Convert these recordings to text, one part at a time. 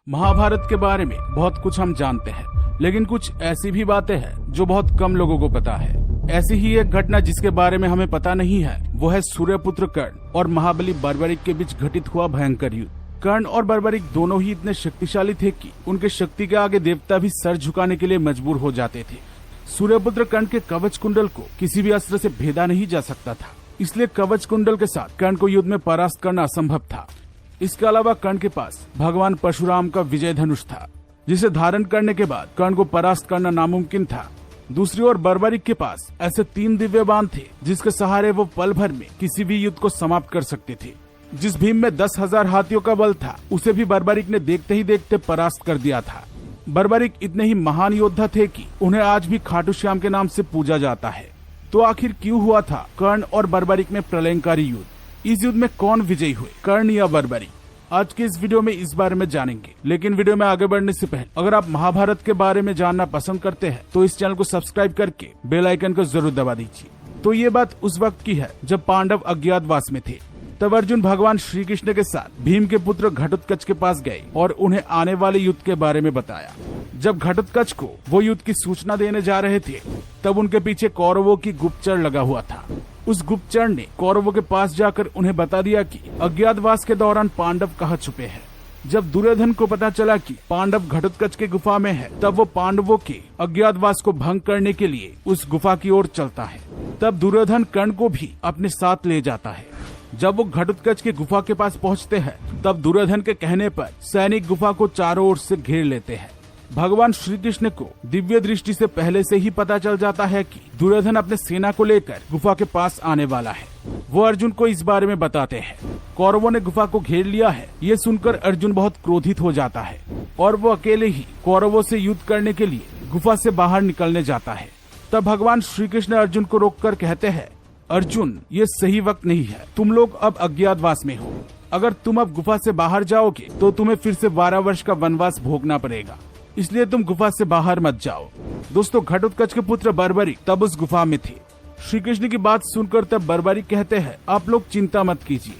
महाभारत के बारे में बहुत कुछ हम जानते हैं, लेकिन कुछ ऐसी भी बातें हैं जो बहुत कम लोगों को पता है। ऐसी ही एक घटना जिसके बारे में हमें पता नहीं है, वो है सूर्यपुत्र कर्ण और महाबली बर्बरिक के बीच घटित हुआ भयंकर युद्ध। कर्ण और बर्बरिक दोनों ही इतने शक्तिशाली थे कि उनके शक्ति के आगे देवता भी सर झुकाने के लिए मजबूर हो जाते थे। सूर्यपुत्र कर्ण के कवच कुंडल को किसी भी अस्त्र से भेदा नहीं जा सकता था, इसलिए कवच कुंडल के साथ कर्ण को युद्ध में परास्त करना असंभव था। इसके अलावा कर्ण के पास भगवान परशुराम का विजय धनुष था, जिसे धारण करने के बाद कर्ण को परास्त करना नामुमकिन था। दूसरी ओर बर्बरिक के पास ऐसे 3 दिव्य बाण थे जिसके सहारे वो पल भर में किसी भी युद्ध को समाप्त कर सकते थे। जिस भीम में 10,000 हाथियों का बल था, उसे भी बर्बरिक ने देखते ही देखते परास्त कर दिया था। बर्बरिक इतने ही महान योद्धा थे कि उन्हें आज भी खाटू श्याम के नाम से पूजा जाता है। तो आखिर क्यों हुआ था कर्ण और बर्बरिक में प्रलयंकारी युद्ध? इस युद्ध में कौन विजयी हुए, कर्ण या बर्बरिक? आज के इस वीडियो में इस बारे में जानेंगे। लेकिन वीडियो में आगे बढ़ने से पहले अगर आप महाभारत के बारे में जानना पसंद करते हैं तो इस चैनल को सब्सक्राइब करके बेल आइकन को जरूर दबा दीजिए। तो ये बात उस वक्त की है जब पांडव अज्ञातवास में थे। तब अर्जुन भगवान श्री कृष्ण के साथ भीम के पुत्र घटोत्कच के पास गए और उन्हें आने वाले युद्ध के बारे में बताया। जब घटोत्कच को वो युद्ध की सूचना देने जा रहे थे, तब उनके पीछे कौरवों की गुप्तचर लगा हुआ था। उस गुप्तचर ने कौरवों के पास जाकर उन्हें बता दिया कि अज्ञातवास के दौरान पांडव कहाँ छुपे हैं। जब दुर्योधन को पता चला कि पांडव घटोत्कच के गुफा में है, तब वो पांडवों के अज्ञातवास को भंग करने के लिए उस गुफा की ओर चलता है। तब दुर्योधन कर्ण को भी अपने साथ ले जाता है। जब वो घटोत्कच की गुफा के पास पहुंचते हैं, तब दुर्योधन के कहने पर सैनिक गुफा को चारों ओर से घेर लेते हैं। भगवान श्री कृष्ण को दिव्य दृष्टि से पहले से ही पता चल जाता है कि दुर्योधन अपने सेना को लेकर गुफा के पास आने वाला है। वो अर्जुन को इस बारे में बताते हैं। कौरवों ने गुफा को घेर लिया है, ये सुनकर अर्जुन बहुत क्रोधित हो जाता है और वो अकेले ही कौरवों से युद्ध करने के लिए गुफा से बाहर निकलने जाता है। तब भगवान श्री कृष्ण अर्जुन को रोककर कहते हैं, अर्जुन, ये सही वक्त नहीं है, तुम लोग अब अज्ञातवास में हो। अगर तुम अब गुफा से बाहर जाओगे तो तुम्हें फिर से 12 वर्ष का वनवास भोगना पड़ेगा, इसलिए तुम गुफा से बाहर मत जाओ। दोस्तों, घटोत्कच के पुत्र बर्बरिक तब उस गुफा में थे। श्री कृष्ण की बात सुनकर तब बर्बरिक कहते हैं, आप लोग चिंता मत कीजिए,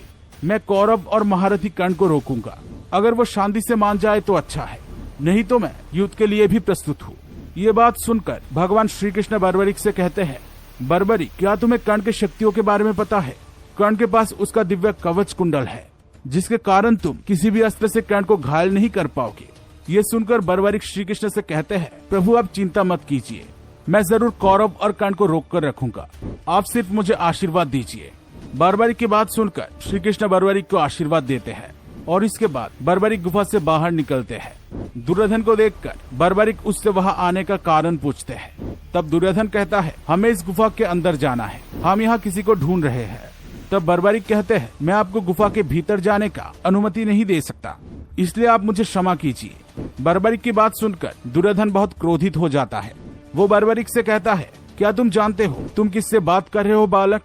मैं कौरव और महारथी कर्ण को रोकूंगा। अगर वो शांति से मान जाए तो अच्छा है, नहीं तो मैं युद्ध के लिए भी प्रस्तुत हूँ। ये बात सुनकर भगवान श्री कृष्ण बर्बरिक से कहते हैं, बर्बरिक, क्या तुम्हें कर्ण के शक्तियों के बारे में पता है? कर्ण के पास उसका दिव्य कवच कुंडल है, जिसके कारण तुम किसी भी अस्त्र से कर्ण को घायल नहीं कर पाओगे। ये सुनकर बर्बरिक श्री कृष्ण से कहते हैं, प्रभु आप चिंता मत कीजिए, मैं जरूर कौरव और कर्ण को रोक कर रखूंगा, आप सिर्फ मुझे आशीर्वाद दीजिए। बर्बरिक की बात सुनकर श्री कृष्ण बर्बरिक को आशीर्वाद देते हैं और इसके बाद बर्बरिक गुफा से बाहर निकलते हैं। दुर्योधन को देखकर बर्बरिक उससे वहां आने का कारण पूछते हैं। तब दुर्योधन कहता है, हमें इस गुफा के अंदर जाना है, हम यहाँ किसी को ढूंढ रहे हैं। तब बर्बरिक कहते हैं, मैं आपको गुफा के भीतर जाने का अनुमति नहीं दे सकता, इसलिए आप मुझे क्षमा कीजिए। बर्बरिक की बात सुनकर दुर्योधन बहुत क्रोधित हो जाता है। वो बर्बरिक से कहता है, क्या तुम जानते हो तुम किससे बात कर रहे हो बालक?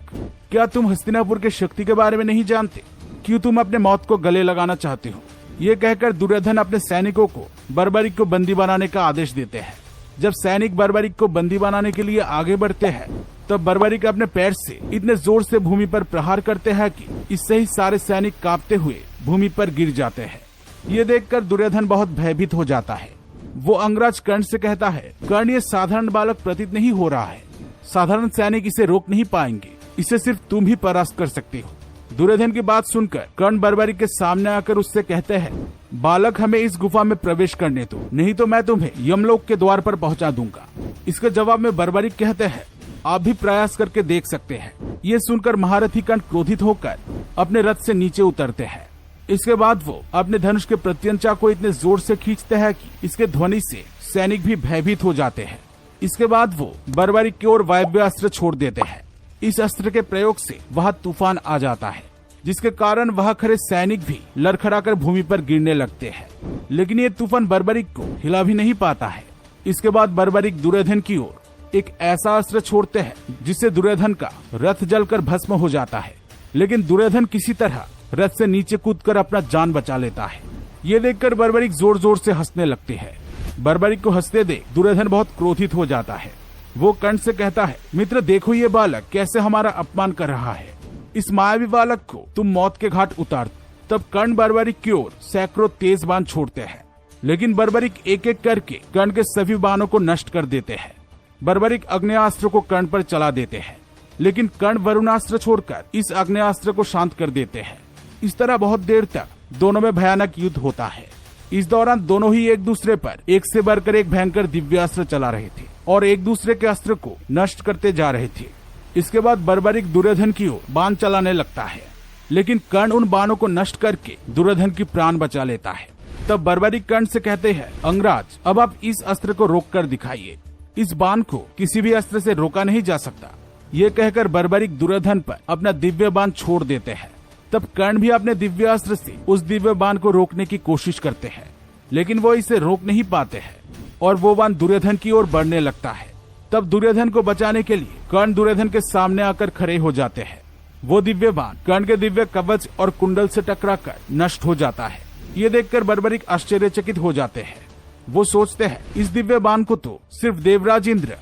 क्या तुम हस्तिनापुर के शक्ति के बारे में नहीं जानते? क्यों तुम अपने मौत को गले लगाना चाहते हो? ये कहकर दुर्योधन अपने सैनिकों को बर्बरिक को बंदी बनाने का आदेश देते हैं। जब सैनिक बर्बरिक को बंदी बनाने के लिए आगे बढ़ते हैं, तब बर्बरिक अपने पैर से इतने जोर से भूमि पर प्रहार करते हैं कि इससे ही सारे सैनिक कांपते हुए भूमि पर गिर जाते हैं। ये देखकर दुर्योधन बहुत भयभीत हो जाता है। वो अंगराज कर्ण से कहता है, कर्ण, ये साधारण बालक प्रतीत नहीं हो रहा है, साधारण सैनिक इसे रोक नहीं पाएंगे, इसे सिर्फ तुम ही परास्त कर सकते हो। दुर्योधन की बात सुनकर कर्ण बर्बरिक के सामने आकर उससे कहते हैं, बालक, हमें इस गुफा में प्रवेश करने दो, नहीं तो मैं तुम्हें यमलोक के द्वार पर पहुंचा दूंगा। इसके जवाब में बर्बरिक कहते हैं, आप भी प्रयास करके देख सकते हैं। ये सुनकर महारथी कर्ण क्रोधित होकर अपने रथ से नीचे उतरते हैं। इसके बाद वो अपने धनुष के प्रत्यंचा को इतने जोर से खींचते हैं कि इसके ध्वनि से सैनिक भी भयभीत हो जाते हैं। इसके बाद वो बर्बरिक की ओर वायव्य अस्त्र छोड़ देते हैं। इस अस्त्र के प्रयोग से वहां तूफान आ जाता है, जिसके कारण वहां खड़े सैनिक भी लड़खड़ाकर भूमि पर गिरने लगते हैं। लेकिन ये तूफान बर्बरिक को हिला भी नहीं पाता है। इसके बाद बर्बरिक दुर्योधन की ओर एक ऐसा अस्त्र छोड़ते हैं जिससे दुर्योधन का रथ जलकर भस्म हो जाता है। लेकिन दुर्योधन किसी तरह रथ से नीचे कूदकर अपना जान बचा लेता है। ये देखकर बर्बरिक जोर जोर से हंसने लगते हैं। बर्बरिक को हंसते देख दुर्योधन बहुत क्रोधित हो जाता है। वो कर्ण से कहता है, मित्र, देखो ये बालक कैसे हमारा अपमान कर रहा है, इस मायावी बालक को तुम मौत के घाट उतार। तब कर्ण बर्बरिक की ओर सैकड़ों तेज बाण छोड़ते हैं। लेकिन बर्बरिक एक एक करके कर्ण के सभी बाणों को नष्ट कर देते हैं। बर्बरिक अग्नेयास्त्र को कर्ण पर चला देते हैं, लेकिन कर्ण वरुणास्त्र छोड़कर इस अग्नेयास्त्र को शांत कर देते हैं। इस तरह बहुत देर तक दोनों में भयानक युद्ध होता है। इस दौरान दोनों ही एक दूसरे पर एक से बढ़कर एक भयंकर दिव्यास्त्र चला रहे थे और एक दूसरे के अस्त्र को नष्ट करते जा रहे थे। इसके बाद बर्बरिक दुर्योधन की ओर बाण चलाने लगता है, लेकिन कर्ण उन बाणों को नष्ट करके दुर्योधन की प्राण बचा लेता है। तब बर्बरिक कर्ण से कहते हैं, अंगराज, अब आप इस अस्त्र को रोक कर दिखाइए। इस बाण को किसी भी अस्त्र से रोका नहीं जा सकता। ये कहकर बर्बरिक दुर्योधन पर अपना दिव्य बाण छोड़ देते हैं। तब कर्ण भी अपने दिव्यास्त्र से उस दिव्य बाण को रोकने की कोशिश करते हैं, लेकिन वो इसे रोक नहीं पाते हैं और वो बाण दुर्योधन की ओर बढ़ने लगता है। तब दुर्योधन को बचाने के लिए कर्ण दुर्योधन के सामने आकर खड़े हो जाते हैं। वो दिव्य बाण कर्ण के दिव्य कवच और कुंडल से टकराकर नष्ट हो जाता है। ये देखकर बर्बरिक आश्चर्यचकित हो जाते हैं। वो सोचते हैं, इस दिव्य बाण को तो सिर्फ देवराज इंद्र